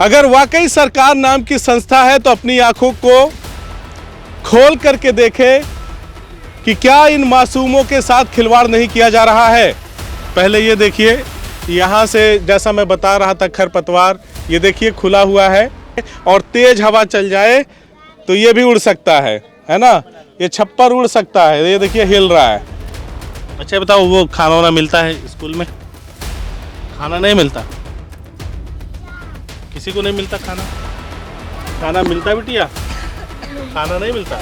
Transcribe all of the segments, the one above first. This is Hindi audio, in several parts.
अगर वाकई सरकार नाम की संस्था है तो अपनी आंखों को खोल करके देखे कि क्या इन मासूमों के साथ खिलवाड़ नहीं किया जा रहा है। पहले ये देखिए, यहाँ से जैसा मैं बता रहा था खरपतवार, ये देखिए खुला हुआ है और तेज हवा चल जाए तो ये भी उड़ सकता है ना। ये छप्पर उड़ सकता है, ये देखिए हिल रहा है। अच्छा बताओ, वो खाना वाना मिलता है स्कूल में? खाना नहीं मिलता, किसी को नहीं मिलता खाना? खाना मिलता बिटिया? खाना नहीं मिलता।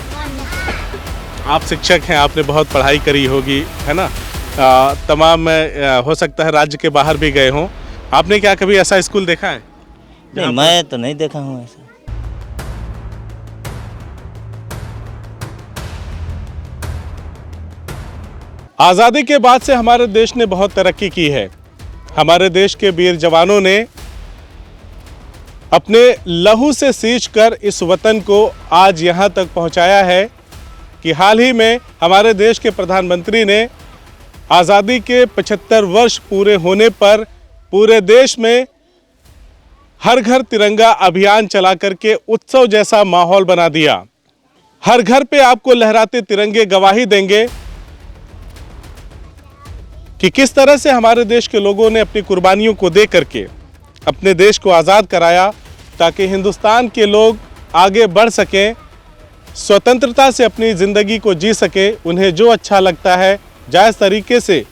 आप शिक्षक हैं, आपने बहुत पढ़ाई करी होगी, है ना। तमाम हो सकता है राज्य के बाहर भी गए हों। आपने क्या कभी ऐसा स्कूल देखा है? नहीं, मैं तो नहीं देखा हूँ ऐसा। आज़ादी के बाद से हमारे देश ने बहुत तरक्की की है। हमारे देश के वीर जवानों ने अपने लहू से सींचकर इस वतन को आज यहाँ तक पहुँचाया है कि हाल ही में हमारे देश के प्रधानमंत्री ने आज़ादी के 75 वर्ष पूरे होने पर पूरे देश में हर घर तिरंगा अभियान चला करके उत्सव जैसा माहौल बना दिया। हर घर पे आपको लहराते तिरंगे गवाही देंगे कि किस तरह से हमारे देश के लोगों ने अपनी कुर्बानियों को दे करके अपने देश को आज़ाद कराया, ताकि हिंदुस्तान के लोग आगे बढ़ सकें, स्वतंत्रता से अपनी ज़िंदगी को जी सकें, उन्हें जो अच्छा लगता है जायज़ तरीके से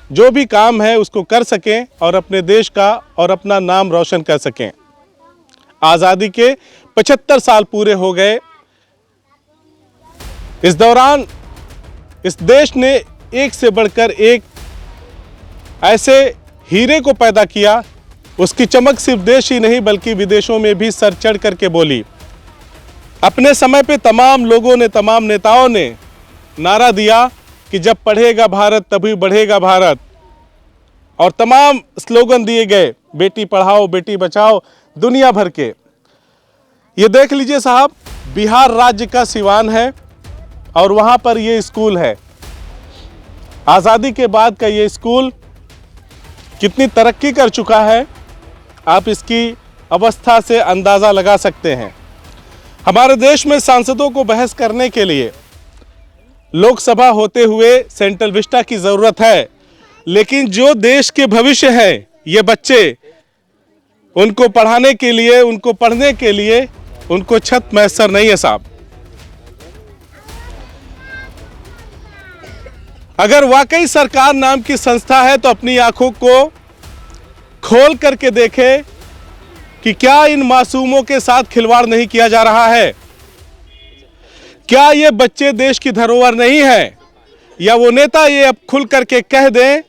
जो भी काम है उसको कर सकें और अपने देश का और अपना नाम रोशन कर सकें। आज़ादी के 75 साल पूरे हो गए। इस दौरान इस देश ने एक से बढ़कर एक ऐसे हीरे को पैदा किया, उसकी चमक सिर्फ देश ही नहीं बल्कि विदेशों में भी सर चढ़ करके बोली। अपने समय पे तमाम लोगों ने, तमाम नेताओं ने नारा दिया कि जब पढ़ेगा भारत तभी बढ़ेगा भारत, और तमाम स्लोगन दिए गए, बेटी पढ़ाओ बेटी बचाओ, दुनिया भर के। ये देख लीजिए साहब, बिहार राज्य का सिवान है और वहाँ पर ये स्कूल है। आज़ादी के बाद का ये स्कूल कितनी तरक्की कर चुका है, आप इसकी अवस्था से अंदाज़ा लगा सकते हैं। हमारे देश में सांसदों को बहस करने के लिए लोकसभा होते हुए सेंट्रल विस्टा की ज़रूरत है, लेकिन जो देश के भविष्य हैं ये बच्चे, उनको पढ़ाने के लिए, उनको पढ़ने के लिए उनको छत मैसर नहीं है साहब। अगर वाकई सरकार नाम की संस्था है तो अपनी आंखों को खोल करके देखे कि क्या इन मासूमों के साथ खिलवाड़ नहीं किया जा रहा है। क्या ये बच्चे देश की धरोहर नहीं है? या वो नेता ये अब खुल करके कह दें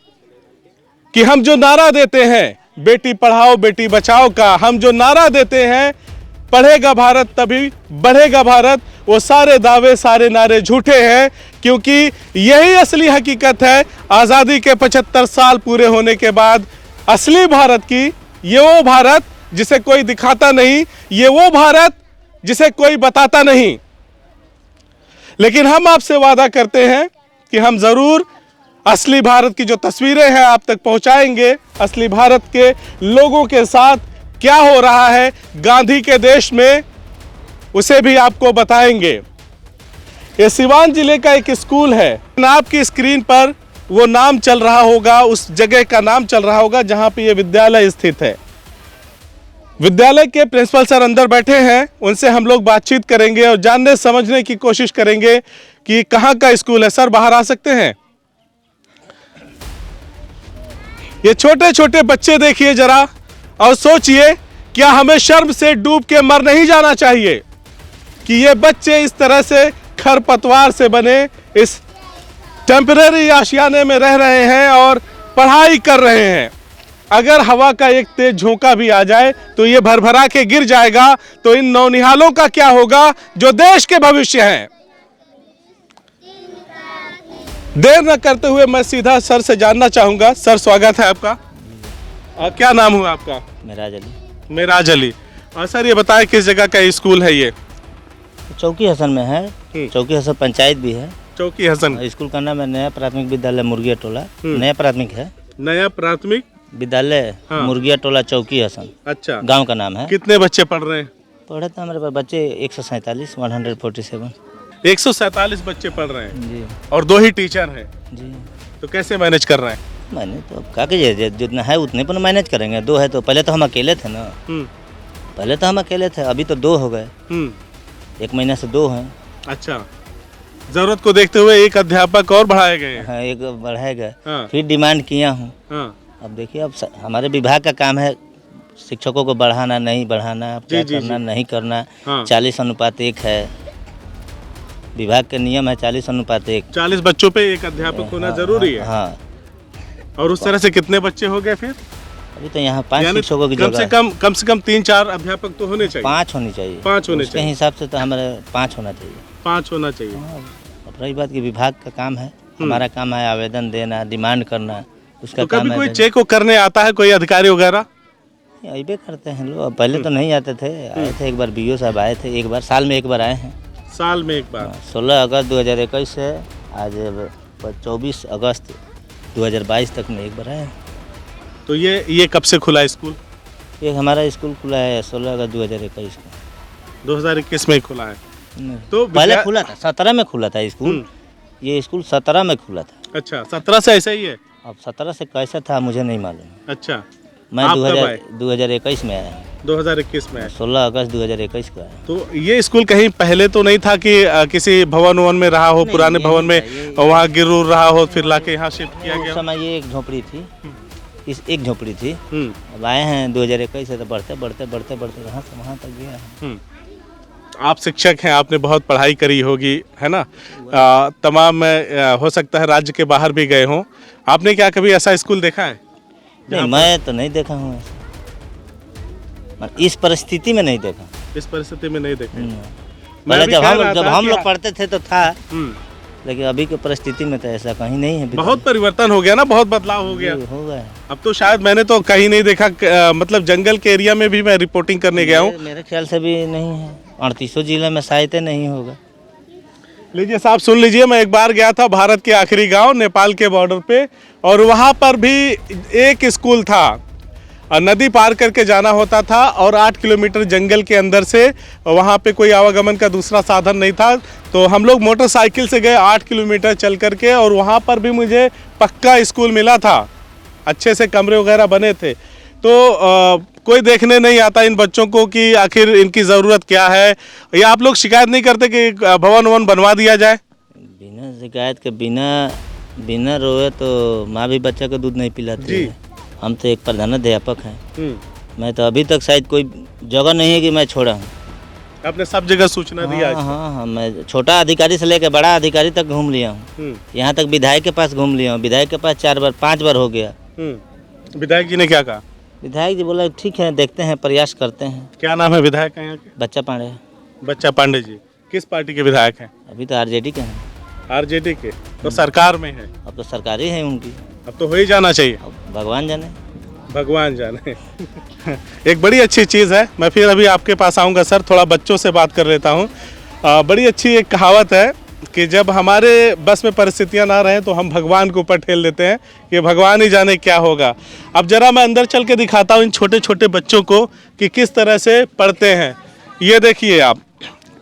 कि हम जो नारा देते हैं बेटी पढ़ाओ बेटी बचाओ का, हम जो नारा देते हैं पढ़ेगा भारत तभी बढ़ेगा भारत, वो सारे दावे सारे नारे झूठे हैं, क्योंकि यही असली हकीकत है। आज़ादी के 75 साल पूरे होने के बाद असली भारत की, ये वो भारत जिसे कोई दिखाता नहीं, ये वो भारत जिसे कोई बताता नहीं। लेकिन हम आपसे वादा करते हैं कि हम ज़रूर असली भारत की जो तस्वीरें हैं आप तक पहुंचाएंगे। असली भारत के लोगों के साथ क्या हो रहा है गांधी के देश में, उसे भी आपको बताएंगे। ये सिवान जिले का एक स्कूल है। आपकी स्क्रीन पर वो नाम चल रहा होगा, उस जगह का नाम चल रहा होगा जहां पे ये विद्यालय स्थित है। विद्यालय के प्रिंसिपल सर अंदर बैठे हैं, उनसे हम लोग बातचीत करेंगे और जानने समझने की कोशिश करेंगे कि कहाँ का स्कूल है। सर बाहर आ सकते हैं? ये छोटे छोटे बच्चे देखिए जरा और सोचिए, क्या हमें शर्म से डूब के मर नहीं जाना चाहिए कि ये बच्चे इस तरह से खरपतवार से बने इस टेम्परेरी आशियाने में रह रहे हैं और पढ़ाई कर रहे हैं। अगर हवा का एक तेज झोंका भी आ जाए तो ये भरभरा के गिर जाएगा, तो इन नौनिहालों का क्या होगा जो देश के भविष्य हैं। देर न करते हुए मैं सीधा सर से जानना चाहूंगा। सर स्वागत है आपका। क्या नाम हुआ आपका? मेराज अली। मेराज अली। सर ये बताएं किस जगह का स्कूल है ये? चौकी हसन में है। चौकी हसन पंचायत भी है। चौकी हसन। स्कूल का नाम है नया प्राथमिक विद्यालय मुर्गिया टोला। नया प्राथमिक है। नया प्राथमिक विद्यालय हाँ। मुर्गिया टोला चौकी हसन, अच्छा, गांव का नाम है। कितने बच्चे पढ़ रहे हैं? पढ़े तो हमारे पास बच्चे 147 147 बच्चे पढ़ रहे हैं जी और 2 ही टीचर हैं, जी। तो कैसे मैनेज कर रहे हैं? मैंने तो अब क्या कीजिए, जितना है उतने पर मैनेज करेंगे। 2 है तो पहले तो हम अकेले थे ना, पहले तो हम अकेले थे, अभी तो 2 हो गए, 1 महीने से 2 हैं। अच्छा, जरूरत को देखते हुए एक अध्यापक और बढ़ाए गए हैं। हाँ, एक बढ़ाए गए। हाँ। फिर डिमांड किया हूँ। हाँ, अब देखिए, अब हमारे विभाग का काम है शिक्षकों को बढ़ाना नहीं बढ़ाना, अब क्या जी, करना जी। नहीं करना। हाँ। 40:1 है, विभाग के नियम है 40:1। 40 बच्चों पे एक अध्यापक होना जरूरी है। हाँ, और उस तरह से कितने बच्चे हो गए फिर? अभी तो यहाँ 5 यानी शिक्षकों की कम जगह से है। कम 3-4 अध्यापक तो होने चाहिए। 5 होनी चाहिए। 5 होने उसके चाहिए। हिसाब से तो हमारे 5 होना चाहिए। 5 होना चाहिए। हाँ, अब रही बात की विभाग का काम है, हमारा काम है आवेदन देना, डिमांड करना, उसका तो काम कभी है। कोई चेक को करने आता है कोई अधिकारी वगैरह? अबे करते हैं लोग, पहले तो नहीं आते थे, आए थे एक बार BO साहब आए थे, एक बार साल में एक बार आए हैं। साल में एक बार? 16 अगस्त 2021 से आज 24 अगस्त 2022 तक में एक बार आए हैं। तो ये कब से खुला है स्कूल? ये हमारा स्कूल खुला है 16 अगस्त 2021 को। 2021 में ही खुला है। तो पहले विद्या- खुला था, 17 में खुला था स्कूल। ये स्कूल 17 में खुला था। अच्छा, 17 से ऐसा ही है? अब 17 से कैसा था मुझे नहीं मालूम। अच्छा, मैं आप कब आए? 2021 में आया हूँ, 2021 में है। 16 अगस्त 2021 को आया। तो ये स्कूल कहीं पहले तो नहीं था कि किसी भवन उवन में रहा हो, नहीं, पुराने ये भवन नहीं में था, वहाँ गिर उर रहा हो, फिर लाके यहाँ शिफ्ट किया उस गया? समय ये एक झोपड़ी थी, एक झोपड़ी थी। हम्म, अब आए हैं 2021 से, तो बढ़ते बढ़ते बढ़ते बढ़ते यहाँ से वहाँ तक गया है। हम्म। आप शिक्षक हैं, आपने बहुत पढ़ाई करी होगी, है ना? तमाम हो सकता है राज्य के बाहर भी गए हों। आपने क्या कभी ऐसा स्कूल देखा है? नहीं, मैं तो नहीं देखा हूँ ऐसा, इस परिस्थिति में नहीं देखा। इस परिस्थिति में नहीं देखे। पहले अभी जब कह रहा हम था कि- लोग पढ़ते थे तो था, हम्म, लेकिन अभी की परिस्थिति में तो ऐसा कहीं नहीं है। बहुत परिवर्तन हो गया ना, बहुत बदलाव हो गया। हो गया है। अब तो शायद मैंने तो कहीं नहीं देखा, मतलब जंगल के एरिया में भी मैं रिपोर्टिंग करने गया हूँ। मेरे ख्याल से भी नहीं है, 38 जिले में शायद नहीं होगा। लीजिए साहब, सुन लीजिए, मैं एक बार गया था भारत के आखिरी गांव नेपाल के बॉर्डर पे, और वहाँ पर भी एक स्कूल था। नदी पार करके जाना होता था और 8 किलोमीटर जंगल के अंदर से, वहाँ पे कोई आवागमन का दूसरा साधन नहीं था, तो हम लोग मोटरसाइकिल से गए 8 किलोमीटर चल करके, और वहाँ पर भी मुझे पक्का स्कूल मिला था, अच्छे से कमरे वगैरह बने थे। तो कोई देखने नहीं आता इन बच्चों को कि आखिर इनकी ज़रूरत क्या है, या आप लोग शिकायत नहीं करते कि भवन ववन बनवा दिया जाए? बिना शिकायत के, बिना रोए तो माँ भी बच्चा को दूध नहीं पिलाती जी। है। हम तो एक प्रधानाध्यापक हैं, मैं तो अभी तक शायद कोई जगह नहीं है कि मैं छोड़ा हूँ। आपने सब जगह सूचना दिया? हाँ, मैं छोटा अधिकारी से लेकर बड़ा अधिकारी तक घूम लिया हूँ, यहाँ तक विधायक के पास घूम लिया हूँ। विधायक के पास 5 बार हो गया। विधायक जी ने क्या कहा? विधायक जी बोला ठीक है, देखते हैं, प्रयास करते हैं। क्या नाम है विधायक का यहाँ के? बच्चा पांडे। बच्चा पांडे जी किस पार्टी के विधायक हैं? अभी तो RJD के हैं। आरजेडी के? तो सरकार में है, अब तो सरकारी है उनकी, अब तो हो ही जाना चाहिए। अब भगवान जाने। भगवान जाने। एक बड़ी अच्छी चीज़ है। मैं फिर अभी आपके पास आऊँगा सर, थोड़ा बच्चों से बात कर लेता हूँ। बड़ी अच्छी एक कहावत है कि जब हमारे बस में परिस्थितियाँ ना रहें तो हम भगवान के ऊपर ठेल देते हैं कि भगवान ही जाने क्या होगा। अब जरा मैं अंदर चल के दिखाता हूँ इन छोटे छोटे बच्चों को कि किस तरह से पढ़ते हैं। ये देखिए आप,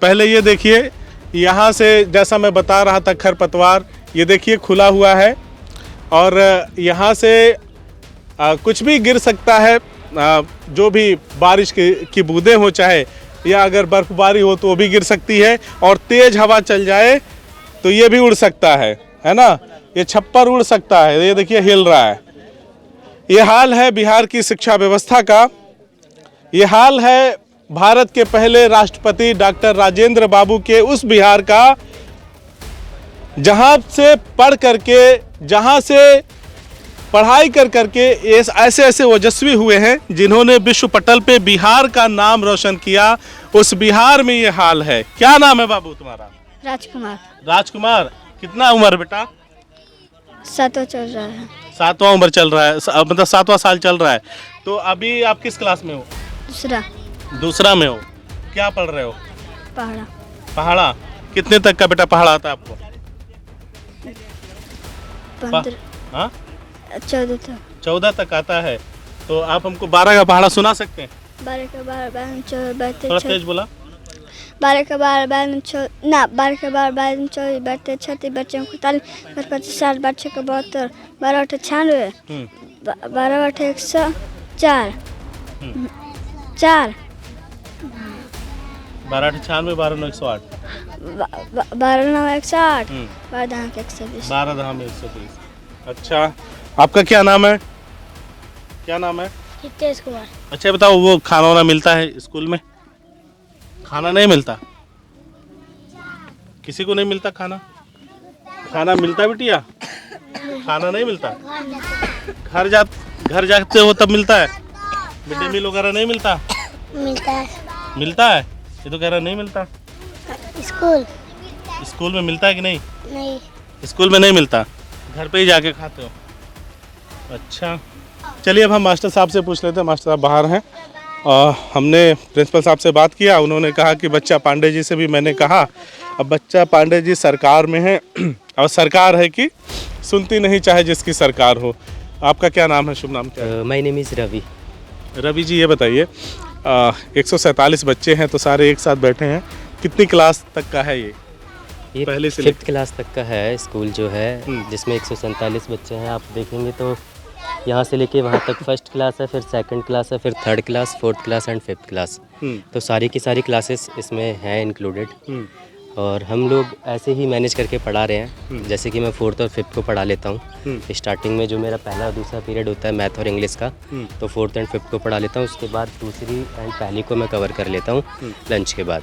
पहले ये देखिए, यहाँ से जैसा मैं बता रहा था खरपतवार, ये देखिए खुला हुआ है, और यहाँ से कुछ भी गिर सकता है, जो भी बारिश की बूंदें हो चाहे, या अगर बर्फबारी हो तो वो भी गिर सकती है, और तेज़ हवा चल जाए तो ये भी उड़ सकता है ना? ये छप्पर उड़ सकता है, ये देखिए हिल रहा है। ये हाल है बिहार की शिक्षा व्यवस्था का। ये हाल है भारत के पहले राष्ट्रपति डॉक्टर राजेंद्र बाबू के उस बिहार का, जहाँ से पढ़ करके, जहाँ से पढ़ाई कर करके ऐसे ऐसे ओजस्वी हुए हैं जिन्होंने विश्व पटल पे बिहार का नाम रोशन किया। उस बिहार में ये हाल है। क्या नाम है बाबू तुम्हारा? राजकुमार। राजकुमार, कितना उम्र बेटा? 7वां चल रहा है। 7वां उम्र चल रहा है, मतलब 7वां साल चल रहा है। तो अभी आप किस क्लास में हो? दूसरा में हो। क्या पढ़ रहे हो? पहाड़ा। पहाड़ा? कितने तक का बेटा पहाड़ा आता है आपको? 15 हाँ, 14 तक। 14 तक आता है। तो आप हमको 12 का पहाड़ा सुना सकते हैं? 12 के 12 12 24 बत्तीस थोड़ा तेज बोला। 12 के 12 12 24 ना 12 के 12 12 24 बत्तीस 36 बच्चे 41 55 60 बच्चे को 72 12 8 96 12 8 104 4 12 98 12 9 108 12 9 108 12 धाम के 120 12 धाम 120। अच्छा, आपका क्या नाम है? क्या नाम है? हितेश कुमार। अच्छा बताओ, वो खाना वाना मिलता है स्कूल में? खाना नहीं मिलता? किसी को नहीं मिलता खाना? खाना मिलता बिटिया? खाना नहीं मिलता? घर जाते हो तब मिलता है? मिड डे मील वगैरह नहीं मिलता? मिलता है। मिलता है? ये तो कह रहा नहीं मिलता। स्कूल में मिलता है कि नहीं? नहीं। स्कूल में नहीं मिलता, घर पे ही जाके खाते हो। अच्छा, चलिए अब हम मास्टर साहब से पूछ लेते हैं। मास्टर साहब बाहर हैं। हमने प्रिंसिपल साहब से बात किया, उन्होंने कहा कि बच्चा पांडे जी से भी मैंने कहा। अब बच्चा पांडे जी सरकार में है और सरकार है कि सुनती नहीं, चाहे जिसकी सरकार हो। आपका क्या नाम है, शुभ नाम क्या है? My name is Ravi. Ravi ji, ये बताइए 147 बच्चे हैं तो सारे एक साथ बैठे हैं, कितनी क्लास तक का है ये पहले से 5th क्लास तक का है स्कूल जो है, जिसमें 147 बच्चे हैं। आप देखेंगे तो यहाँ से लेके वहाँ तक फर्स्ट क्लास है, फिर सेकंड क्लास है, फिर third class, fourth class and fifth class. तो सारी की सारी क्लासेस इसमें हैं इंक्लूडेड। और हम लोग ऐसे ही मैनेज करके पढ़ा रहे हैं। जैसे कि मैं फोर्थ और फिफ्थ को पढ़ा लेता हूँ। स्टार्टिंग में जो मेरा पहला और दूसरा पीरियड होता है मैथ और इंग्लिश का, तो फोर्थ एंड फिफ्थ को पढ़ा लेता हूँ। उसके बाद दूसरी एंड पहली को मैं कवर कर लेता हूँ लंच के बाद।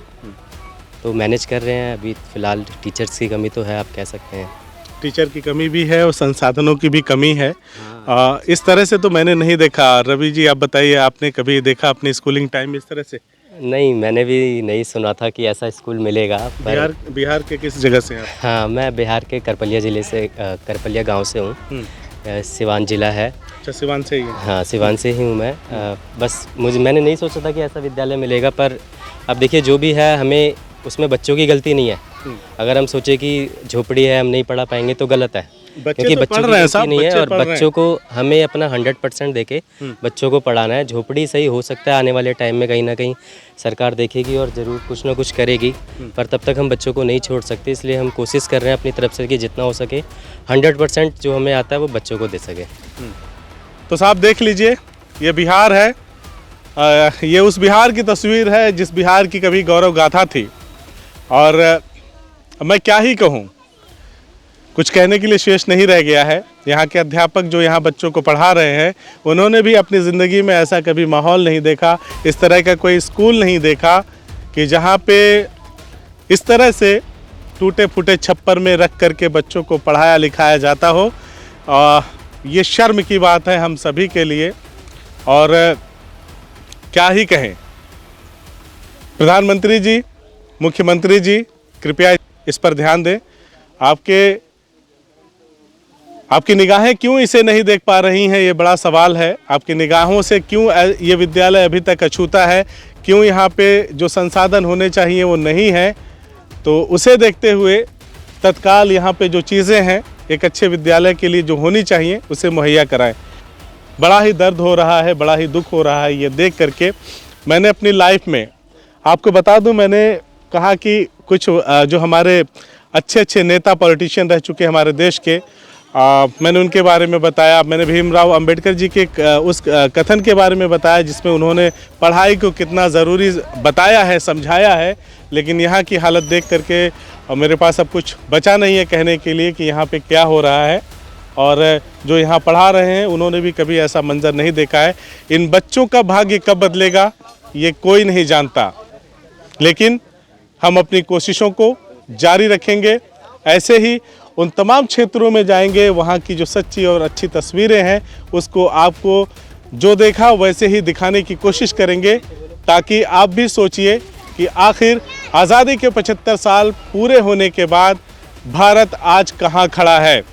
तो मैनेज कर रहे हैं। अभी फ़िलहाल टीचर्स की कमी तो है, आप कह सकते हैं। टीचर की कमी भी है और संसाधनों की भी कमी है। इस तरह से तो मैंने नहीं देखा। रवि जी, आप बताइए, आपने कभी देखा अपनी स्कूलिंग टाइम इस तरह से? नहीं, मैंने भी नहीं सुना था कि ऐसा स्कूल मिलेगा। पर बिहार के किस जगह से हैं? हाँ, मैं बिहार के करपलिया ज़िले से, करपलिया गांव से हूँ। सिवान ज़िला है। अच्छा, सिवान से ही हैं? हाँ, सिवान से ही हूँ मैं। बस मैंने नहीं सोचा था कि ऐसा विद्यालय मिलेगा। पर अब देखिए, जो भी है, हमें उसमें बच्चों की गलती नहीं है। अगर हम सोचे कि झोपड़ी है, हम नहीं पढ़ा पाएंगे, तो गलत है। क्योंकि तो बच्चों की गलती नहीं है और बच्चों को हमें अपना 100% देके बच्चों को पढ़ाना है। झोपड़ी सही हो सकता है आने वाले टाइम में कहीं ना कहीं सरकार देखेगी और ज़रूर कुछ ना कुछ करेगी, पर तब तक हम बच्चों को नहीं छोड़ सकते। इसलिए हम कोशिश कर रहे हैं अपनी तरफ से कि जितना हो सके 100% जो हमें आता है वो बच्चों को दे सके। तो साहब देख लीजिए, ये बिहार है। ये उस बिहार की तस्वीर है जिस बिहार की कभी गौरव गाथा थी। और मैं क्या ही कहूँ, कुछ कहने के लिए शेष नहीं रह गया है। यहाँ के अध्यापक जो यहाँ बच्चों को पढ़ा रहे हैं, उन्होंने भी अपनी ज़िंदगी में ऐसा कभी माहौल नहीं देखा, इस तरह का कोई स्कूल नहीं देखा कि जहाँ पे इस तरह से टूटे फूटे छप्पर में रख करके बच्चों को पढ़ाया लिखाया जाता हो। ये शर्म की बात है हम सभी के लिए। और क्या ही कहें, प्रधानमंत्री जी, मुख्यमंत्री जी, कृपया इस पर ध्यान दें। आपकी निगाहें क्यों इसे नहीं देख पा रही हैं, ये बड़ा सवाल है। आपकी निगाहों से क्यों ये विद्यालय अभी तक अछूता है, क्यों यहाँ पे जो संसाधन होने चाहिए वो नहीं है। तो उसे देखते हुए तत्काल यहाँ पे जो चीज़ें हैं एक अच्छे विद्यालय के लिए जो होनी चाहिए उसे मुहैया कराएं। बड़ा ही दर्द हो रहा है, बड़ा ही दुख हो रहा है ये देख करके। मैंने अपनी लाइफ में, आपको बता दूं, मैंने कहा कि कुछ जो हमारे अच्छे नेता पॉलिटिशियन रह चुके हमारे देश के, मैंने उनके बारे में बताया। मैंने भीमराव अंबेडकर जी के उस कथन के बारे में बताया जिसमें उन्होंने पढ़ाई को कितना ज़रूरी बताया है, समझाया है। लेकिन यहाँ की हालत देख करके और मेरे पास अब कुछ बचा नहीं है कहने के लिए कि यहाँ पे क्या हो रहा है। और जो यहाँ पढ़ा रहे हैं उन्होंने भी कभी ऐसा मंजर नहीं देखा है। इन बच्चों का भाग्य कब बदलेगा ये कोई नहीं जानता, लेकिन हम अपनी कोशिशों को जारी रखेंगे। ऐसे ही उन तमाम क्षेत्रों में जाएंगे, वहाँ की जो सच्ची और अच्छी तस्वीरें हैं उसको आपको जो देखा वैसे ही दिखाने की कोशिश करेंगे, ताकि आप भी सोचिए कि आखिर आज़ादी के 75 साल पूरे होने के बाद भारत आज कहाँ खड़ा है।